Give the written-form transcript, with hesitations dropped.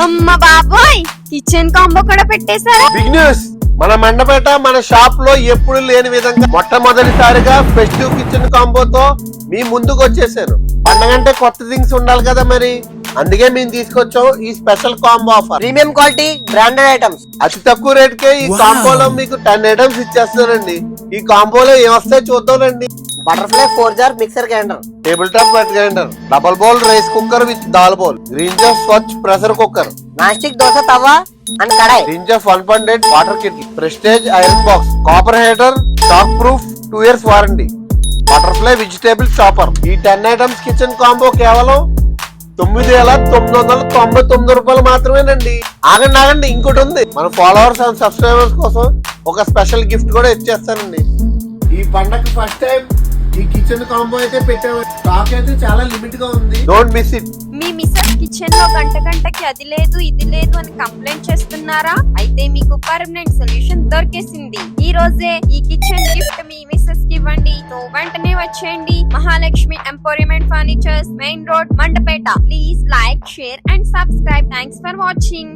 అమ్మ బాబోయ్, kitchen combo కూడా పెట్టేశారా? Big news! మన మండపేట మన షాప్ లో ఎప్పుడు లేని విధంగా మొట్టమొదటిసారిగా ఫెస్టివ్ కిచెన్ కాంబోతో మీ ముందుకు వచ్చేసాను. పండగంటే కొత్త థింగ్స్ ఉండాలి కదా మరి, అందుకే మేము తీసుకొచ్చాం ఈ special combo offer. Premium quality branded items అతి తక్కువ రేట్ కే ఈ కాంబోలో మీకు 10 ఐటమ్స్ ఇచ్చేస్తానండి. ఈ కాంబోలో ఏమొస్తాయి చూద్దాంలండి. Butterfly 4 jar mixer grinder, table top wet grinder, double bowl rice cooker with dal bowl, Green Chef స్వచ్ pressure cooker, non stick dosa tawa and kadai, Green Chef 1.8 water kettle, Prestige iron box, copper heater, shock proof, 2 years warranty, Butterfly vegetable chopper. ఈ 10 items kitchen combo కేవలం 9,999 రూపాయలు మాత్రమేనండి. ఆగండి, ఇంకోటి ఉంది. మన followers and subscribers కోసం ఒక స్పెషల్ గిఫ్ట్ కూడా ఇచ్చేస్తానండి. ఈ పండగ ఫస్ట్ టైం ఈ కిచెన్ కాంబో అయితే పెట్టాము. స్టాక్ అయితే చాలా లిమిట్ గా ఉంది. Don't miss it. మీ మిస్సెస్ కిచెన్ లో గంటకి అది లేదు ఇది లేదు అని కంప్లైంట్ చేస్తున్నారా? అయితే మీకు పర్మనెంట్ సొల్యూషన్ దొరికేసింది. ఈ రోజే ఈ కిచెన్ గిఫ్ట్ మీ మిస్సెస్ కి ఇవ్వండి. సో వెంటనే వచ్చేయండి. Mahalakshmi emporium and furnitures, main road, Mandapeta. Please like, share and subscribe. Thanks for watching.